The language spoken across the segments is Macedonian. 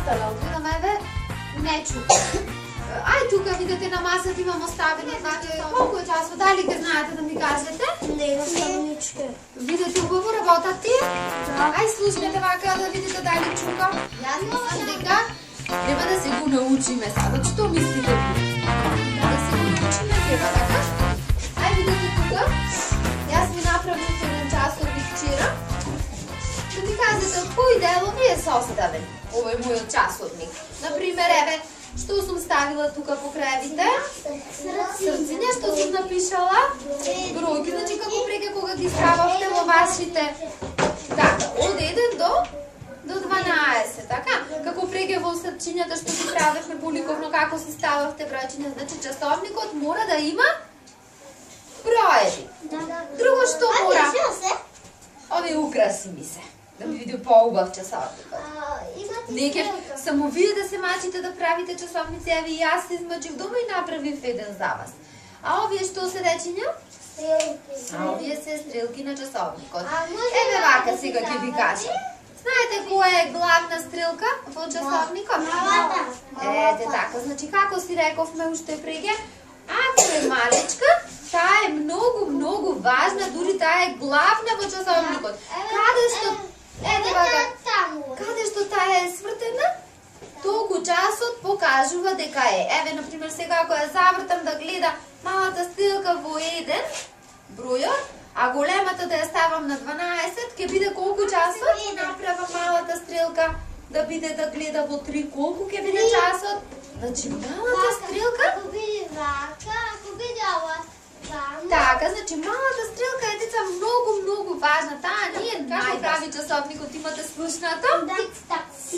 остала? Гледам, еве, не чука. Ај тука видите на масата имам оставено, значи колку е часот, дали ги знаете да ми кажете? Не, едноставно ничка. Видите убаво работат тие? Ај слушнете вака да видите дали чука. Јас мислам дека треба да се го научиме сега. Што мислите ви? Да се го научиме треба, така? Ај видите тука. Јас ми направив еден часовник вчера. Да ми кажете од кои делови е составен овој мојот часовник. Например, еве, што сум ставила тука по краевите? Срциња, што сум напишала? Бројки, значи како преке кога ги стававте во вашите. Така, од 1 до 12, така? Како преке во срчињата што ги правевме поликовно, како си стававте бројчиња, значи часовникот мора да има броеви. Друго што мора? Овие украси ми се. Да ми види поубав часовникот. Неке само вие да се мачите да правите часовници, еве и јас се измачив дома и направив еден за вас. А овие што се речиња? Стрелки. А овие се стрелки на часовникот. Еве вака сега ќе ви кажам. Знаете која е главна стрелка во часовникот? Малата. Ете така, значи како си рековме уште преге, ако е малечка, таа е многу важна, дури таа е главна во часовникот. Каде што каде што таа е свртена, толку часот покажува дека е. Еве, например, сега ако ја завртам да гледа малата стрелка во 1 бројот, а големата да ја ставам на 12, ќе биде колку часот? Направам малата стрелка да биде да гледа во 3, колку ќе биде часот? Значи, малата стрелка... Ако биде вака, ако биде ова таму... Така, значи малата стрелка е деца многу важна. Таа не е како прави часовникот, имате слушнато?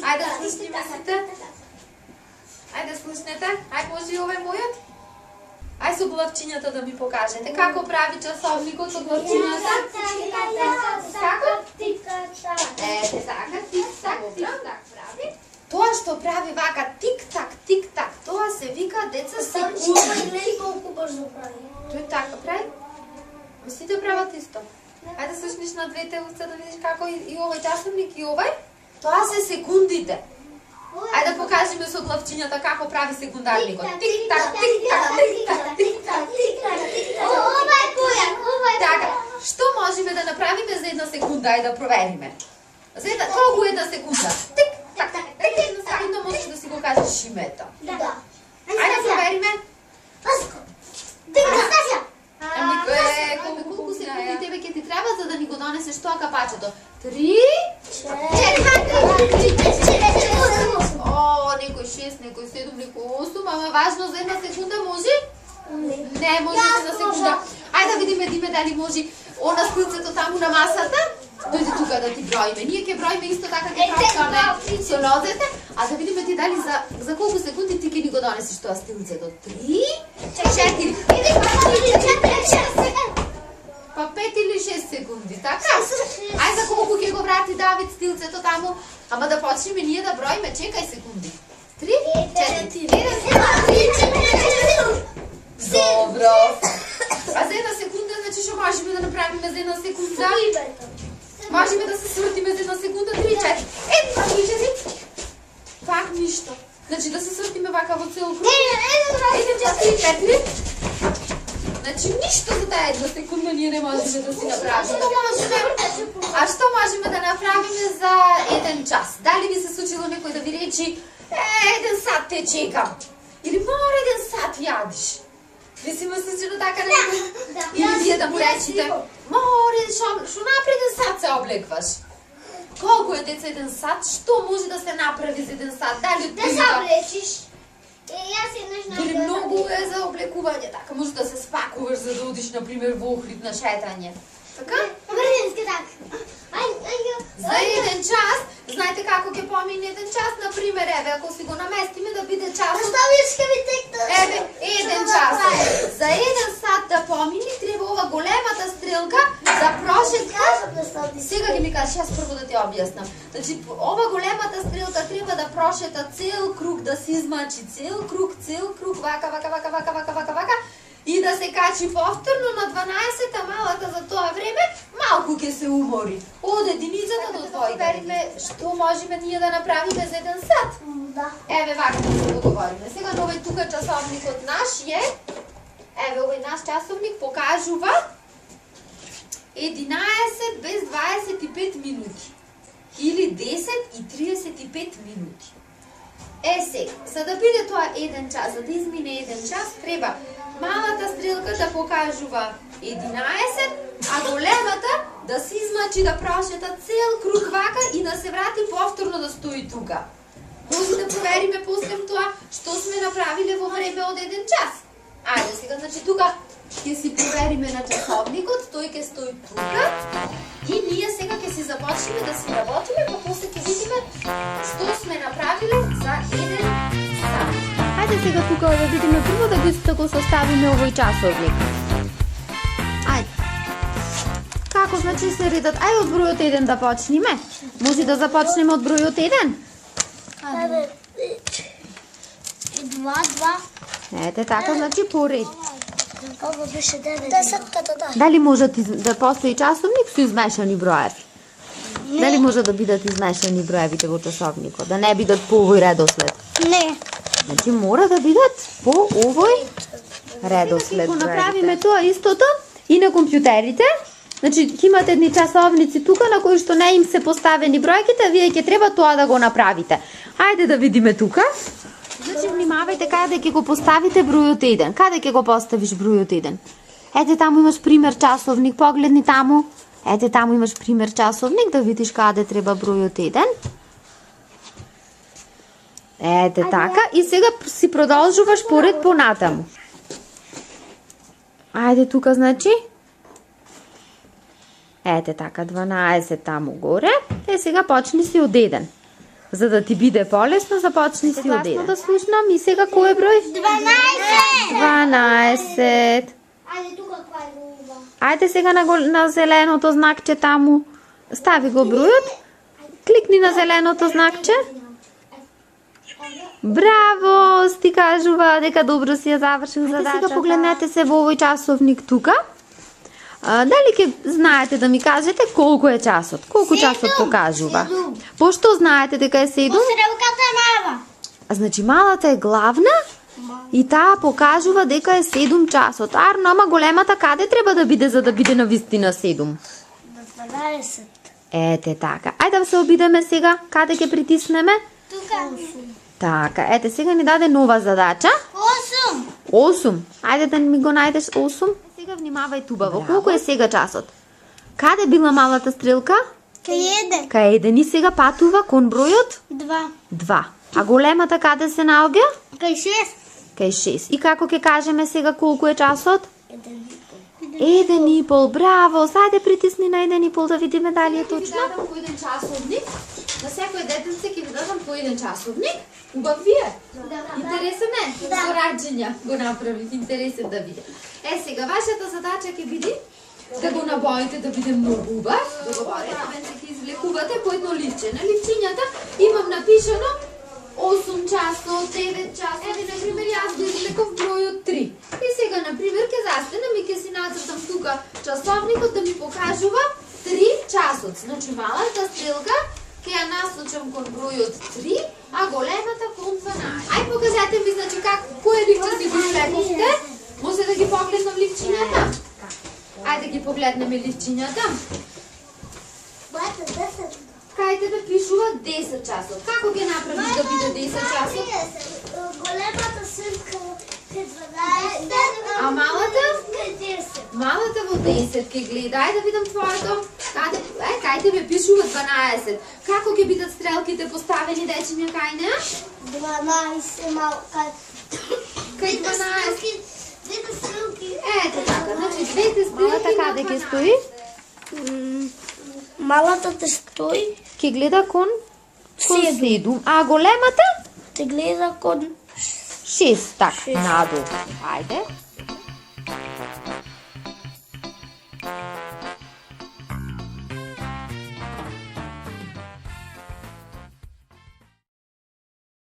Ајде да слушнеме сите. Ајде слушнете. Ајде може и овој мојот. Ајде со главчињата да ми покажете како прави часовникот со главчињата. Како? Ете така, тик-так, тик-так прави. Тоа што прави вака тик-так, тоа се вика деца секунди. Гледај колку брзо прави. Тој така прави? Сите прават исто. Ајде слушниш на двете уста да видиш како и овој часовник и овој. Тоа се секундите. Ајде да покажеме со главчињата како прави секундарникот. Тик-так, тик-так, тик-так, тик-так, тик-так. Ова е која? Така, што можеме да направиме за една секунда? Ајде да провериме. За една, колку е една секунда? Тик-так, тик-так, една секунда можеш да си го кажеш името. Да. Ајде да провериме. Паско. Тик-так. Колку секунди тебе ќе ти треба за да ни го донесеш тоа капачето? 3, 4, О, некој 6, некој 7, некој 8, ама важно за една секунда може? Не може за една секунда. Ајде да видиме диме дали може она стилцето таму на масата. Дојде тука да ти броиме. Ние ќе броиме исто така како правиме со нозете, а да видиме ти дали за колку секунди ти ќе ни го донесеш тоа стилцето. 3, 4, па 5 или 6 секунди, така? Ај за колку ќе го врати Давид стилцето таму? Ама да почнеме ние да броиме, чекај секунди. 3, 4, 1. Добро. А за една секунда, значи што можеме да направиме за една секунда? Можеме да се свртиме за една секунда, 3, 4. 1, 4. Пак ништо. Значи да се свртиме вака во цел круг. 1, 4, 4. Значи ништо за таа една секунда ние не можеме да си направиме. А што можеме да направиме за 1 час? Дали ви се случило некој да ви речи 1 сат те чекам? Или мора 1 сат јадиш? Ви си ме случило така некој? Или вие да му речите мора, шо напри 1 сат се облекваш? Колку е деца 1 сат? Што може да се направи за 1 сат? Дали да се облечиш? Јас еднаш дали многу е за облекување, така може да се спакуваш за да одиш на пример во Охрид на шетање. Така? Врзински так. За 1 час, знаете како ќе помине 1 час, на пример, еве ако си го наместиме да биде час. Еве 1 час. За 1 сат да помине треба ова големата стрелка да прошетка. Сега ги ми кажеш, јас прво да ти објаснам. Значи ова големата стрелка треба да прошета цел круг, да се измачи цел круг, вака и да се качи повторно на 12-та, малата за тоа време малку ќе се умори. Од единицата до двојка. Што можеме ние да направиме за 1 сат? Еве вака да се договориме. Сега на овој тука часовникот наш е, еве овој наш часовник покажува 11 без 25 минути. Или 10 и 35 минути. Сега, за да биде тоа 1 час, за да измине 1 час, треба малата стрелка да покажува 11, а големата да се измачи да прошета цел круг вака и да се врати повторно да стои тука. Може да провериме после тоа што сме направиле во време од 1 час. Ајде сега, значи тука ќе си провериме на часовникот, тој ќе стои тука и ние сега ќе си започнеме да си работиме, па после ќе видиме што сме направиле за 1 сат. Ајде сега тука да видиме прво да го составиме овој часовник. Ајде. Како значи се редат? Ајде од бројот 1 да почнеме. Може да започнеме од бројот 1? Ајде. 2. Ете така, значи по ред. Ова беше 9. 10 като да. Дали може да постои часовник со измешани броеви? Дали може да бидат измешани броевите во часовникот? Да не бидат по овој редослед? Не. Значи мора да бидат по овој редослед. Го направиме тоа истото и на компјутерите. Значи ќе имате едни часовници тука на кои што не им се поставени бројките, вие ќе треба тоа да го направите. Ајде да видиме тука. Значи внимавајте каде ќе го поставите бројот 1. Каде ќе го поставиш бројот 1? Ете таму имаш пример часовник, погледни таму. Ете таму имаш пример часовник, да видиш каде треба бројот 1. Ете така, и сега си продолжуваш поред понатаму. Ајде тука, значи. Ете така, 12 таму горе. Сега почни си од 1. За да ти биде полесно, започни си од 1. Да слушнам, и сега кој е број? 12. Ајде тука каква е луба. Ајде сега на зеленото знакче таму. Стави го бројот. Кликни на зеленото знакче. Браво! Ти кажува дека добро си ја завршил задачата. Сега погледнете се во овој часовник тука. Дали ќе знаете да ми кажете колку е часот? Колку часот покажува? Пошто знаете дека е 7? Стрелката е мала. Значи малата е главна и таа покажува дека е 7 часот. Арно, ама големата каде треба да биде за да биде навистина 7? На 12. Ете така. Ајде да се обидеме сега. Каде ќе притиснеме? Тука. Така, ете сега ни даде нова задача. 8. Ајде да ми го најдеш 8. Сега внимавај тубаво. Колку е сега часот? Каде била малата стрелка? Кај 1. Кај 1 и сега патува кон бројот? 2. 2. А големата каде се наоѓа? Кај 6. Кај 6. И како ќе кажеме сега колку е часот? 1,5. 1,5. Браво! Сајде притисни на 1,5 да видиме дали е Ќе ви точно. дадам по 1 часовник. На секој детенце ќе ви дадам по 1 часовник. Убав вие? Интересен е? Да. Со раѓања го направих. Интересен да биде. Сега, вашата задача ќе биде да го набоите да биде многу убав. Договорено, венце ќе излекувате по едно ливче. На ливчињата имам напишано 8 часот, 9 часот. Еве, например, јас го излеков бројот 3. И сега, например, ќе застанам и ќе си нацртам тука часовникот да ми покажува 3 часот. Значи, малата стрелка ќе ја насочам кон бројот 3, а големата кон 12. Ај покажете ми, значи, кој ливче си го излековте? Може да ги погледнам ливчињата? Ајде ги погледнеме ливчињата. Кај тебе пишува 10 часот. Како ќе направиш да биде 10 часот? Големата сумка е 12. А малата? Е 10. Малата во 10 ќе гледа. Ајде да видам твоето. Кај тебе пишува 12. Како ќе бидат стрелките поставени, дечиња, кај неа? 12 малка. Кај 12. Двете стрелки. Ете така, значи двете Малата стрелки каде на ќе 12. стои? Малата те стои, Ќе гледа кон 7. 7. А големата? те гледа кон 6. Така, надолу. Ајде.